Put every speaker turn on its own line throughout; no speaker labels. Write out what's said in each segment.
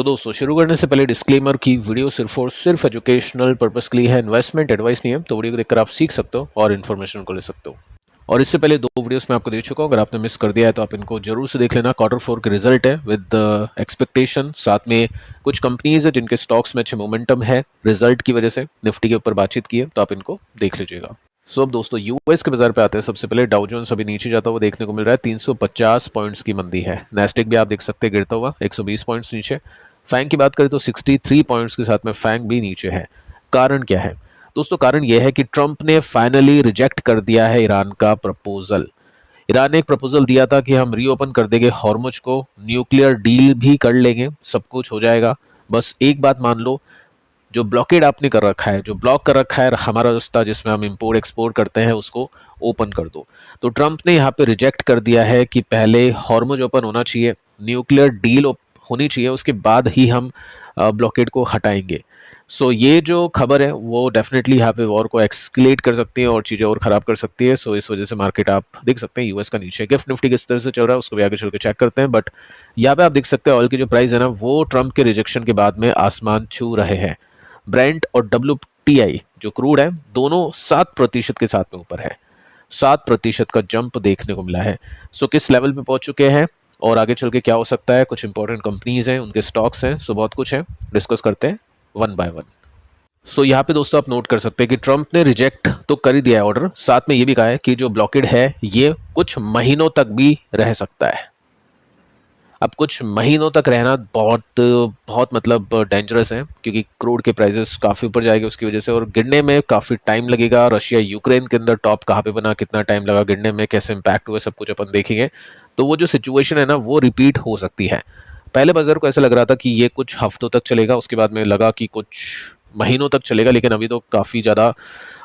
दोस्तों शुरू करने से पहले डिस्क्लेमर की वीडियो सिर्फ और सिर्फ एजुकेशनल पर्पस के लिए है, इन्वेस्टमेंट एडवाइस नहीं है। तो वीडियो को देखकर आप सीख सकते हो और इन्फॉर्मेशन को ले सकते हो। और इससे पहले दो वीडियोस मैं आपको दे चुका हूँ, अगर आपने मिस कर दिया है तो आप इनको जरूर से देख लेना। Q4 के रिजल्ट है विद एक्सपेक्टेशन, साथ में कुछ कंपनीज है जिनके स्टॉक्स में अच्छे मोमेंटम है रिजल्ट की वजह से, निफ्टी के ऊपर बातचीत की है, तो आप इनको देख लीजिएगा। अब दोस्तों यूएस के बाजार पे आते हैं। सबसे पहले डाउ जोन्स अभी नीचे जाता हुआ देखने को मिल रहा है, 350 पॉइंट्स की मंदी है। नेस्डेक भी आप देख सकते हैं गिरता हुआ 120 पॉइंट्स नीचे। फैंग की बात करें तो 63 पॉइंट्स के साथ में फैंग भी नीचे है। कारण क्या है दोस्तों? कारण यह है कि ट्रंप ने फाइनली रिजेक्ट कर दिया है ईरान का प्रपोजल। ईरान ने एक प्रपोजल दिया था कि हम रीओपन कर देंगे हॉर्मुज को, न्यूक्लियर डील भी कर लेंगे, सब कुछ हो जाएगा, बस एक बात मान लो, जो ब्लॉकेड आपने कर रखा है, जो ब्लॉक कर रखा है हमारा रास्ता जिसमें हम इंपोर्ट एक्सपोर्ट करते हैं, उसको ओपन कर दो। तो ट्रंप ने यहाँ पे रिजेक्ट कर दिया है कि पहले हॉर्मुज ओपन होना चाहिए, न्यूक्लियर डील होनी चाहिए, उसके बाद ही हम ब्लॉकेड को हटाएंगे। ये जो खबर है वो डेफिनेटली यहाँ पे वॉर को एक्सक्लेट कर सकती है और चीज़ें और ख़राब कर सकती है। इस वजह से मार्केट आप देख सकते हैं यूएस का नीचे। गिफ्ट निफ्टी किस तरह से चल रहा है उसको भी आगे चल के चेक करते हैं। बट यहाँ पे आप देख सकते हैं ऑयल की जो प्राइस है ना, वो ट्रंप के रिजेक्शन के बाद में आसमान छू रहे हैं। ब्रेंट और WTI जो क्रूड है, दोनों 7% के साथ में ऊपर है। 7% का जंप देखने को मिला है। किस लेवल पे पहुंच चुके हैं और आगे चल के क्या हो सकता है, कुछ इंपॉर्टेंट कंपनीज हैं, उनके स्टॉक्स हैं, बहुत कुछ है, डिस्कस करते हैं वन बाय वन। यहाँ पे दोस्तों आप नोट कर सकते हैं कि ट्रंप ने रिजेक्ट तो कर ही दिया है ऑर्डर, साथ में ये भी कहा है कि जो ब्लॉकेड है ये कुछ महीनों तक भी रह सकता है। अब कुछ महीनों तक रहना बहुत बहुत मतलब डेंजरस है, क्योंकि क्रूड के प्राइसेस काफ़ी ऊपर जाएंगे उसकी वजह से, और गिरने में काफ़ी टाइम लगेगा। रशिया यूक्रेन के अंदर टॉप कहाँ पे बना, कितना टाइम लगा गिरने में, कैसे इम्पैक्ट हुआ, सब कुछ अपन देखेंगे। तो वो जो सिचुएशन है ना, वो रिपीट हो सकती है। पहले बाजार को ऐसा लग रहा था कि ये कुछ हफ्तों तक चलेगा, उसके बाद में लगा कि कुछ महीनों तक चलेगा, लेकिन अभी तो काफ़ी ज़्यादा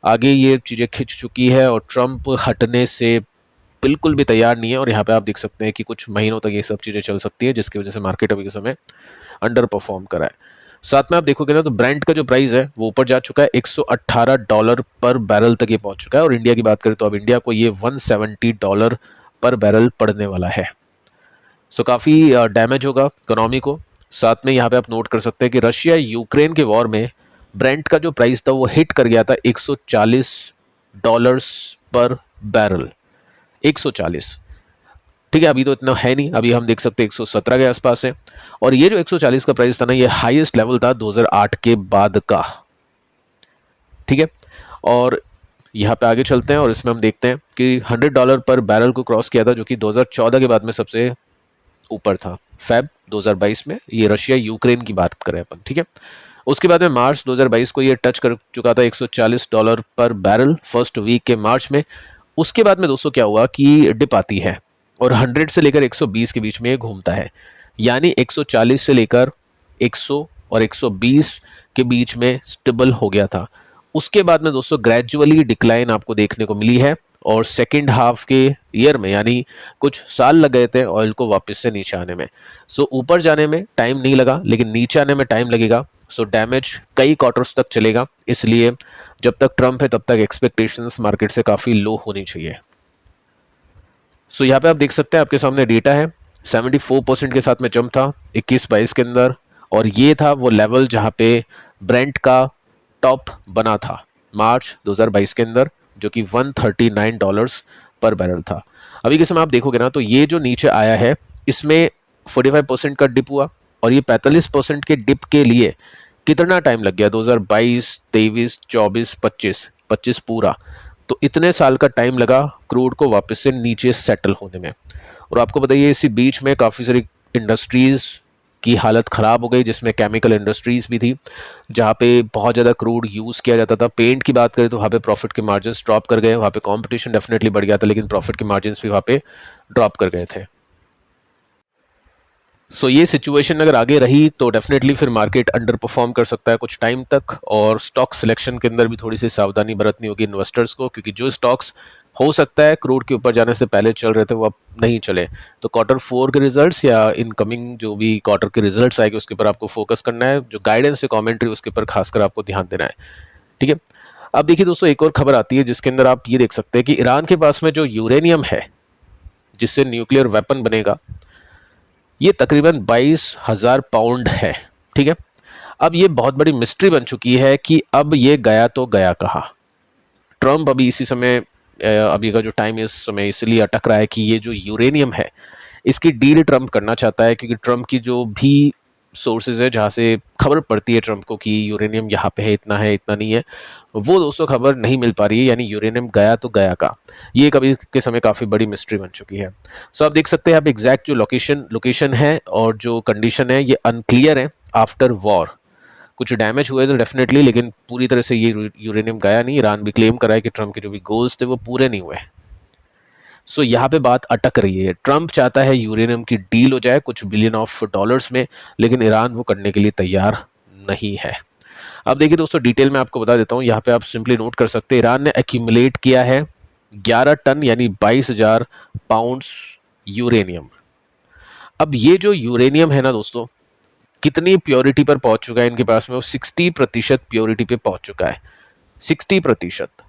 आगे ये चीज़ें खिंच चुकी है और ट्रंप हटने से बिल्कुल भी तैयार नहीं है। और यहाँ पे आप देख सकते हैं कि कुछ महीनों तक ये सब चीज़ें चल सकती है, जिसकी वजह से मार्केट अभी के समय अंडर परफॉर्म करा है। साथ में आप देखोगे ना, तो ब्रेंट का जो प्राइस है वो ऊपर जा चुका है, $118 पर बैरल तक ये पहुंच चुका है। और इंडिया की बात करें तो अब इंडिया को ये $170 पर बैरल पड़ने वाला है। काफ़ी डैमेज होगा इकोनॉमी को। साथ में यहाँ पे आप नोट कर सकते हैं कि रशिया यूक्रेन के वॉर में ब्रेंट का जो प्राइस था वो हिट कर गया था $140 पर बैरल। 140, ठीक है, अभी तो इतना है नहीं, अभी हम देख सकते हैं 117 के आसपास है। और ये जो 140 का प्राइस था ना, ये हाईएस्ट लेवल था 2008 के बाद का, ठीक है। और यहाँ पे आगे चलते हैं और इसमें हम देखते हैं कि $100 पर बैरल को क्रॉस किया था, जो कि 2014 के बाद में सबसे ऊपर था, फेब 2022 में। ये रशिया यूक्रेन की बात करें अपन, ठीक है। उसके बाद में मार्च 2022 को ये टच कर चुका था $140 पर बैरल फर्स्ट वीक के मार्च में। उसके बाद में दोस्तों क्या हुआ कि डिप आती है और 100 से लेकर 120 के बीच में ये घूमता है, यानी 140 से लेकर 100 और 120 के बीच में स्टेबल हो गया था। उसके बाद में दोस्तों ग्रेजुअली डिक्लाइन आपको देखने को मिली है, और सेकेंड हाफ के ईयर में, यानी कुछ साल लग गए थे ऑयल को वापस से नीचे आने में। ऊपर जाने में टाइम नहीं लगा, लेकिन नीचे आने में टाइम लगेगा। डैमेज कई क्वार्टर्स तक चलेगा, इसलिए जब तक ट्रंप है तब तक एक्सपेक्टेशंस मार्केट से काफ़ी लो होनी चाहिए। यहाँ पे आप देख सकते हैं, आपके सामने डेटा है, 74% के साथ में जंप था 21-22 के अंदर, और ये था वो लेवल जहाँ पे ब्रेंट का टॉप बना था मार्च 2022 के अंदर, जो कि $139 पर बैरल था। अभी के समय आप देखोगे ना, तो ये जो नीचे आया है इसमें 45% का डिप हुआ, और ये 45% के डिप के लिए कितना टाइम लग गया, 2022, 23, 24, 25 पूरा, तो इतने साल का टाइम लगा क्रूड को वापस से नीचे सेटल होने में। और आपको बताइए इसी बीच में काफ़ी सारी इंडस्ट्रीज़ की हालत ख़राब हो गई, जिसमें केमिकल इंडस्ट्रीज़ भी थी, जहाँ पे बहुत ज़्यादा क्रूड यूज़ किया जाता था। पेंट की बात करें तो वहाँ पे प्रॉफिट के मार्जिन्स ड्रॉप कर गए, वहाँ पे कंपटीशन डेफिनेटली बढ़ गया था, लेकिन प्रॉफिट के मार्जिन्स भी वहाँ पे ड्रॉप कर गए थे। ये सिचुएशन अगर आगे रही तो डेफिनेटली फिर मार्केट अंडर परफॉर्म कर सकता है कुछ टाइम तक, और स्टॉक सिलेक्शन के अंदर भी थोड़ी सी सावधानी बरतनी होगी इन्वेस्टर्स को, क्योंकि जो स्टॉक्स हो सकता है क्रूड के ऊपर जाने से पहले चल रहे थे वो अब नहीं चले। तो Q4 के रिजल्ट्स या इनकमिंग जो भी क्वार्टर के रिजल्ट्स आएंगे उसके ऊपर आपको फोकस करना है, जो गाइडेंस है कॉमेंट्री उसके ऊपर खासकर आपको ध्यान देना है, ठीक है। अब देखिए दोस्तों, एक और खबर आती है जिसके अंदर आप ये देख सकते हैं कि ईरान के पास में जो यूरेनियम है जिससे न्यूक्लियर वेपन बनेगा, ये तकरीबन 22,000 पाउंड है। ठीक है, अब ये बहुत बड़ी मिस्ट्री बन चुकी है कि अब ये गया तो गया कहाँ। ट्रम्प अभी इसी समय अभी का जो टाइम इस समय इसलिए अटक रहा है कि ये जो यूरेनियम है इसकी डील ट्रम्प करना चाहता है, क्योंकि ट्रम्प की जो भी सोर्सेज है जहाँ से खबर पड़ती है ट्रम्प को कि यूरेनियम यहाँ पे है इतना नहीं है, वो दोस्तों खबर नहीं मिल पा रही है, यानी यूरेनियम गया तो गया का। ये कभी के समय काफ़ी बड़ी मिस्ट्री बन चुकी है। सो आप देख सकते हैं, आप एग्जैक्ट जो लोकेशन है और जो कंडीशन है ये अनक्लियर है आफ्टर वॉर। कुछ डैमेज हुए तो डेफिनेटली, लेकिन पूरी तरह से ये यूरेनियम गया नहीं। ईरान भी क्लेम करा है कि ट्रम्प के जो भी गोल्स थे वो पूरे नहीं हुए। सो यहाँ पे बात अटक रही है। ट्रम्प चाहता है यूरेनियम की डील हो जाए कुछ बिलियन ऑफ डॉलर्स में, लेकिन ईरान वो करने के लिए तैयार नहीं है। अब देखिए दोस्तों, डिटेल में आपको बता देता हूँ, यहाँ पे आप सिंपली नोट कर सकते हैं। ईरान ने एक्यूमुलेट किया है 11 टन यानी 22,000 पाउंड्स यूरेनियम। अब ये जो यूरेनियम है ना दोस्तों, कितनी प्योरिटी पर पहुंच चुका है इनके पास में, वो 60% प्योरिटी पे पहुंच चुका है। 60%,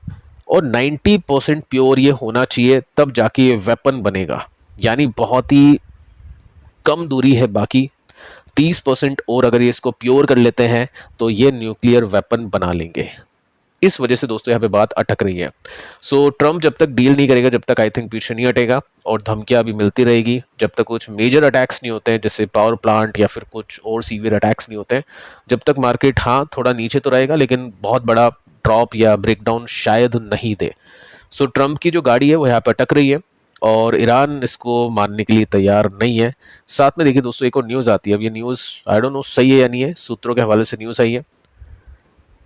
और 90% प्योर ये होना चाहिए, तब जाके ये वेपन बनेगा। यानी बहुत ही कम दूरी है बाकी। 30% और अगर ये इसको प्योर कर लेते हैं तो ये न्यूक्लियर वेपन बना लेंगे। इस वजह से दोस्तों यहाँ पे बात अटक रही है। सो ट्रम्प जब तक डील नहीं करेगा, जब तक आई थिंक पीछे नहीं हटेगा, और धमकियां भी मिलती रहेगी जब तक कुछ मेजर अटैक्स नहीं होते हैं, जैसे पावर प्लांट या फिर कुछ और सीवियर अटैक्स नहीं होते हैं, जब तक मार्केट हाँ थोड़ा नीचे तो रहेगा, लेकिन बहुत बड़ा ड्रॉप या ब्रेकडाउन शायद नहीं दे। सो ट्रम्प की जो गाड़ी है वो यहाँ पर अटक रही है, और ईरान इसको मानने के लिए तैयार नहीं है। साथ में देखिए दोस्तों, एक और न्यूज़ आती है। अब ये न्यूज़ आई डोंट नो सही है या नहीं है, सूत्रों के हवाले से न्यूज़ आई है।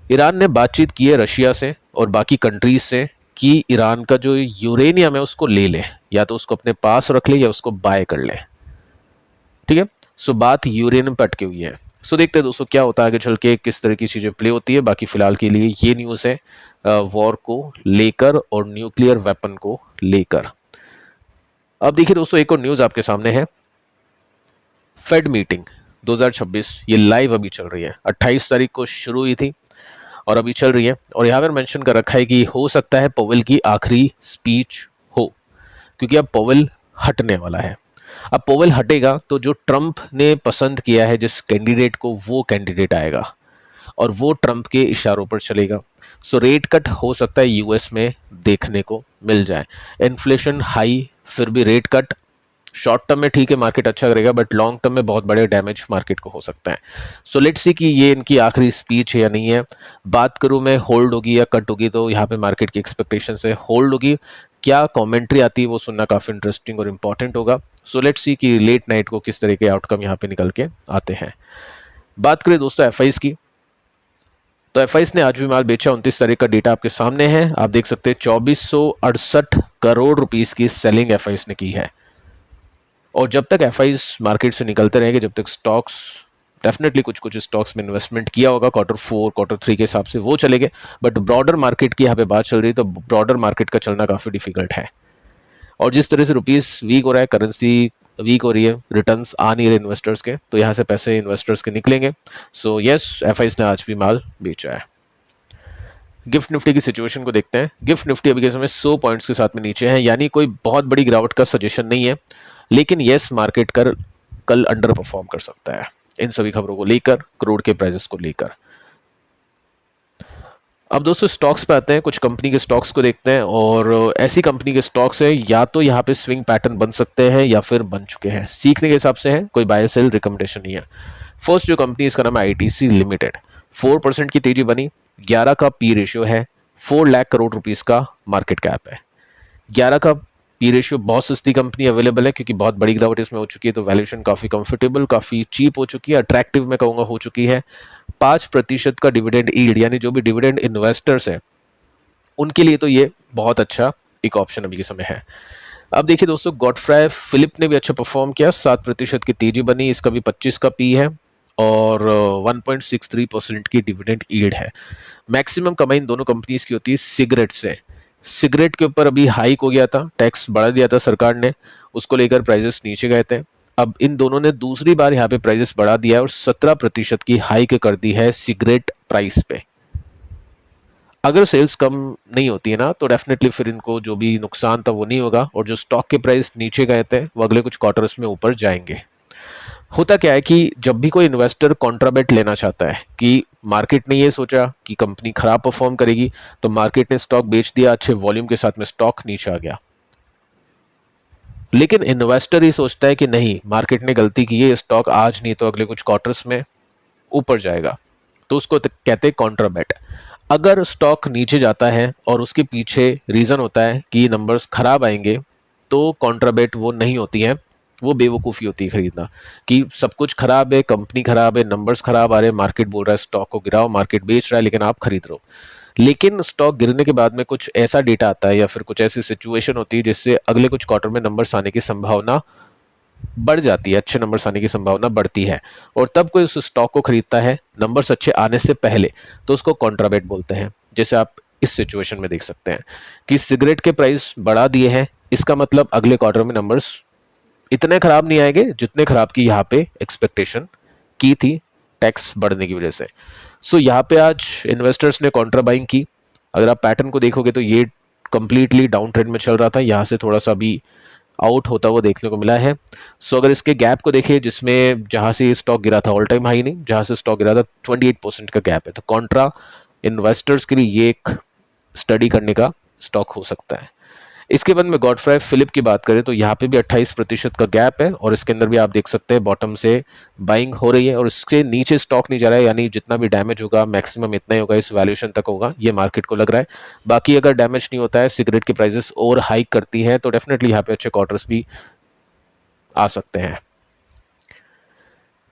ईरान ने बातचीत की है रशिया से और बाकी कंट्रीज से कि ईरान का जो यूरेनियम है उसको ले ले, या तो उसको अपने पास रख ले या उसको बाय कर ले। ठीक है, सो बात यूरेनियम पर अटकी हुई है। सो देखते हैं दोस्तों क्या होता है आगे चल के, किस तरह की चीज़ें प्ले होती है। बाकी फिलहाल के लिए ये न्यूज़ है वॉर को लेकर और न्यूक्लियर वेपन को लेकर। अब देखिए दोस्तों, एक और न्यूज़ आपके सामने है। फेड मीटिंग 2026 ये लाइव अभी चल रही है। 28 तारीख को शुरू हुई थी और अभी चल रही है, और यहाँ पर मेंशन कर रखा है कि हो सकता है पवेल की आखिरी स्पीच हो, क्योंकि अब पवेल हटने वाला है। अब पवेल हटेगा तो जो ट्रम्प ने पसंद किया है जिस कैंडिडेट को, वो कैंडिडेट आएगा और वो ट्रम्प के इशारों पर चलेगा। सो रेट कट हो सकता है यूएस में देखने को मिल जाए। इन्फ्लेशन हाई, फिर भी रेट कट शॉर्ट टर्म में ठीक है, मार्केट अच्छा करेगा, बट लॉन्ग टर्म में बहुत बड़े डैमेज मार्केट को हो सकता है। सो लेट्स सी कि ये इनकी आखिरी स्पीच है या नहीं है। बात करूं मैं होल्ड होगी या कट होगी, तो यहाँ पे मार्केट की एक्सपेक्टेशन से होल्ड होगी। क्या कमेंट्री आती है वो सुनना काफ़ी इंटरेस्टिंग और इम्पॉर्टेंट होगा। सो लेट्स सी कि लेट नाइट को किस तरह के आउटकम यहाँ पे निकल के आते हैं। बात करें दोस्तों एफ की, तो एफ ने आज भी माल बेचा। 29 तारीख का डेटा आपके सामने है, आप देख सकते हैं 2468 करोड़ रुपीस की सेलिंग एफ ने की है। और जब तक एफ मार्केट से निकलते रहेंगे, जब तक स्टॉक्स डेफिनेटली कुछ कुछ स्टॉक्स में इन्वेस्टमेंट किया होगा Q4 Q3 के हिसाब से, वो चलेंगे। बट ब्रॉडर मार्केट की यहाँ पे बात चल रही है, तो ब्रॉडर मार्केट का चलना काफ़ी डिफिकल्ट है। और जिस तरह से रुपीस वीक हो रहा है, करेंसी वीक हो रही है, रिटर्न्स आ नहीं रहे इन्वेस्टर्स के, तो यहाँ से पैसे इन्वेस्टर्स के निकलेंगे। सो यस, एफ ने आज भी माल बेचा है। गिफ्ट निफ्टी की सिचुएशन को देखते हैं। गिफ्ट निफ्टी अभी के समय 100 पॉइंट्स के साथ में नीचे है, यानी कोई बहुत बड़ी गिरावट का सजेशन नहीं है, लेकिन यस मार्केट कल अंडर परफॉर्म कर सकता है इन सभी खबरों को लेकर, क्रूड के प्राइसेस को लेकर। अब दोस्तों स्टॉक्स पे आते हैं, कुछ कंपनी के स्टॉक्स को देखते हैं, और ऐसी कंपनी के स्टॉक्स है या तो यहाँ पे स्विंग पैटर्न बन सकते हैं या फिर बन चुके हैं, सीखने के हिसाब से है, कोई बाय सेल रिकमेंडेशन नहीं है। फर्स्ट जो कंपनी, इसका नाम है आईटीसी लिमिटेड। 4% की तेजी बनी, 11 का पी रेशियो है, 4 लाख करोड़ रुपीस का मार्केट कैप है। 11 का पी रेशियो, बहुत सस्ती कंपनी अवेलेबल है, क्योंकि बहुत बड़ी गिरावट इसमें हो चुकी है, तो वैल्यूएशन काफ़ी कंफर्टेबल, काफ़ी चीप हो चुकी है, अट्रैक्टिव मैं कहूँगा हो चुकी है। 5% का डिविडेंड यील्ड, यानी जो भी डिविडेंड इन्वेस्टर्स हैं उनके लिए तो ये बहुत अच्छा एक ऑप्शन अभी के समय है। अब देखिए दोस्तों, गॉडफ्राई फिलिप ने भी अच्छा परफॉर्म किया, 7% की तेजी बनी, इसका भी 25 का पी है और 1.63% की डिविडेंड यील्ड है। मैक्सिमम कमाई इन दोनों कंपनीज की होती है सिगरेट से। सिगरेट के ऊपर अभी हाइक हो गया था, टैक्स बढ़ा दिया था सरकार ने, उसको लेकर प्राइसेस नीचे गए थे। अब इन दोनों ने दूसरी बार यहाँ पे प्राइसेस बढ़ा दिया है और 17% की हाइक कर दी है सिगरेट प्राइस पे। अगर सेल्स कम नहीं होती है ना, तो डेफिनेटली फिर इनको जो भी नुकसान था वो नहीं होगा, और जो स्टॉक के प्राइस नीचे गए थे वो अगले कुछ क्वार्टर्स में ऊपर जाएंगे। होता क्या है कि जब भी कोई इन्वेस्टर कॉन्ट्राबेट लेना चाहता है कि मार्केट ने ये सोचा कि कंपनी खराब परफॉर्म करेगी, तो मार्केट ने स्टॉक बेच दिया, अच्छे वॉल्यूम के साथ में स्टॉक नीचे आ गया। लेकिन इन्वेस्टर ये सोचता है कि नहीं, मार्केट ने गलती की है, स्टॉक आज नहीं तो अगले कुछ क्वार्टर्स में ऊपर जाएगा, तो उसको कहते हैं कॉन्ट्राबेट। अगर स्टॉक नीचे जाता है और उसके पीछे रीज़न होता है कि नंबर्स खराब आएंगे, तो कॉन्ट्राबेट वो नहीं होती है, वो बेवकूफ़ी होती है खरीदना, कि सब कुछ खराब है, कंपनी खराब है, नंबर्स खराब आ रहे हैं, मार्केट बोल रहा है स्टॉक को गिराओ, मार्केट बेच रहा है, लेकिन आप खरीद रहे हो। लेकिन स्टॉक गिरने के बाद में कुछ ऐसा डेटा आता है या फिर कुछ ऐसी सिचुएशन होती है जिससे अगले कुछ क्वार्टर में नंबर्स आने की संभावना बढ़ जाती है, अच्छे नंबर्स आने की संभावना बढ़ती है, और तब कोई उस स्टॉक को खरीदता है नंबर्स अच्छे आने से पहले, तो उसको कॉन्ट्राबेट बोलते हैं। जैसे आप इस सिचुएशन में देख सकते हैं कि सिगरेट के प्राइस बढ़ा दिए हैं, इसका मतलब अगले क्वार्टर में नंबर्स इतने खराब नहीं आएंगे जितने खराब की यहाँ पे एक्सपेक्टेशन की थी टैक्स बढ़ने की वजह से। सो यहाँ पे आज इन्वेस्टर्स ने कॉन्ट्रा बाइंग की। अगर आप पैटर्न को देखोगे तो ये कंप्लीटली डाउन ट्रेंड में चल रहा था, यहाँ से थोड़ा सा भी आउट होता हुआ देखने को मिला है। सो अगर इसके गैप को देखिए, जिसमें जहाँ से स्टॉक गिरा था, ऑल टाइम हाई नहीं, जहाँ से स्टॉक गिरा था 28% का गैप है, तो कॉन्ट्रा इन्वेस्टर्स के लिए ये एक स्टडी करने का स्टॉक हो सकता है। इसके बाद में गॉडफ्राई फिलिप की बात करें तो यहाँ पे भी 28% का गैप है, और इसके अंदर भी आप देख सकते हैं बॉटम से बाइंग हो रही है, और इसके नीचे स्टॉक नहीं जा रहा है, यानी जितना भी डैमेज होगा मैक्सिमम इतना ही होगा, इस वैल्यूएशन तक होगा, ये मार्केट को लग रहा है। बाकी अगर डैमेज नहीं होता है, सिगरेट की प्राइसेस और हाइक करती हैं, तो डेफिनेटली यहाँ पे अच्छे क्वार्टर्स भी आ सकते हैं।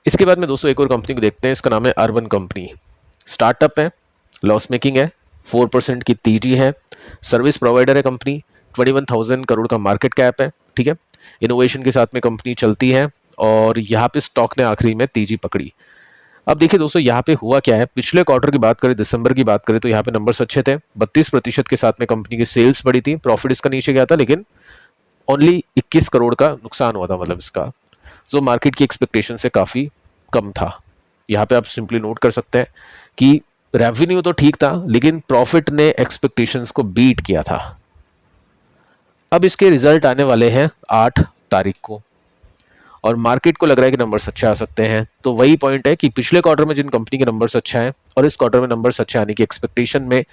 इसके बाद में दोस्तों एक और कंपनी को देखते हैं, इसका नाम है अर्बन कंपनी। स्टार्टअप है, लॉस मेकिंग है, 4% की तीजी है, सर्विस प्रोवाइडर है कंपनी, 21,000 करोड़ का मार्केट कैप है, ठीक है। इनोवेशन के साथ में कंपनी चलती है, और यहाँ पे स्टॉक ने आखिरी में तीजी पकड़ी। अब देखिए दोस्तों, यहाँ पे हुआ क्या है, पिछले क्वार्टर की बात करें, दिसंबर की बात करें, तो यहाँ पे नंबर्स अच्छे थे, 32% के साथ में कंपनी की सेल्स बढ़ी थी, प्रॉफिट इसका नीचे गया था, लेकिन ओनली 21 करोड़ का नुकसान हुआ था, मतलब इसका जो मार्केट की एक्सपेक्टेशन से काफ़ी कम था। यहाँ पे आप सिंपली नोट कर सकते हैं कि रेवेन्यू तो ठीक था, लेकिन प्रॉफिट ने एक्सपेक्टेशंस को बीट किया था। अब इसके रिजल्ट आने वाले हैं 8 तारीख को, और मार्केट को लग रहा है कि नंबर्स अच्छे आ सकते हैं। तो वही पॉइंट है कि पिछले क्वार्टर में जिन कंपनी के नंबर्स अच्छे हैं और इस क्वार्टर में नंबर्स अच्छे आने की एक्सपेक्टेशन में,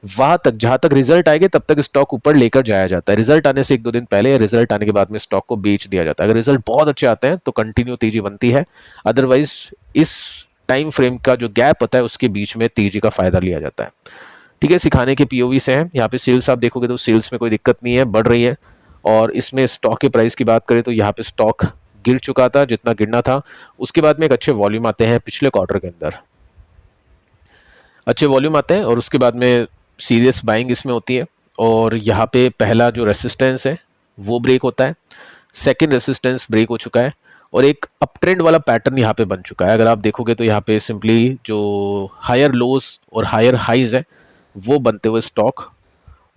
वहां तक जहां तक रिजल्ट आएंगे तब तक स्टॉक ऊपर लेकर जाया जाता है। रिजल्ट आने से 1-2 दिन पहले या रिजल्ट आने के बाद में स्टॉक को बेच दिया जाता है। अगर रिजल्ट बहुत अच्छे आते हैं तो कंटिन्यू तेजी बनती है, अदरवाइज इस टाइम फ्रेम का जो गैप होता है उसके बीच में तेजी का फायदा लिया जाता है, ठीक है। सिखाने के पीओवी से हैं, यहाँ पे सेल्स आप देखोगे तो सेल्स में कोई दिक्कत नहीं है, बढ़ रही है। और इसमें स्टॉक के प्राइस की बात करें तो यहाँ पे स्टॉक गिर चुका था जितना गिरना था, उसके बाद में एक अच्छे वॉल्यूम आते हैं पिछले क्वार्टर के अंदर, अच्छे वॉल्यूम आते हैं, और उसके बाद में सीरियस बाइंग इसमें होती है। और यहाँ पे पहला जो रेसिस्टेंस है वो ब्रेक होता है, सेकंड रेसिस्टेंस ब्रेक हो चुका है, और एक अप ट्रेंड वाला पैटर्न यहाँ पे बन चुका है। अगर आप देखोगे तो यहाँ पे सिंपली जो हायर लोज और हायर हाइज है वो बनते हुए स्टॉक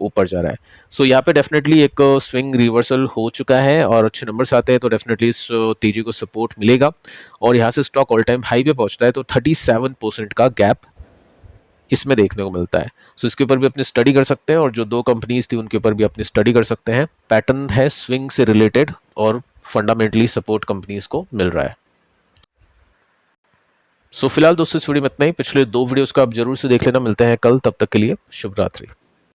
ऊपर जा रहा है। सो यहाँ पे डेफिनेटली एक स्विंग रिवर्सल हो चुका है, और अच्छे नंबर्स आते हैं तो डेफिनेटली इस तेजी को सपोर्ट मिलेगा, और यहाँ से स्टॉक ऑल टाइम हाई पे पहुँचता है तो 37% का गैप इसमें देखने को मिलता है। सो इसके ऊपर भी अपनी स्टडी कर सकते हैं, और जो 2 कंपनीज थी उनके ऊपर भी अपनी स्टडी कर सकते हैं। पैटर्न है स्विंग से रिलेटेड, और फंडामेंटली सपोर्ट कंपनीज को मिल रहा है। सो फिलहाल दोस्तों इस वीडियो में इतना ही। पिछले 2 वीडियोस को आप जरूर से देख लेना। मिलते हैं कल, तब तक के लिए शुभ रात्रि।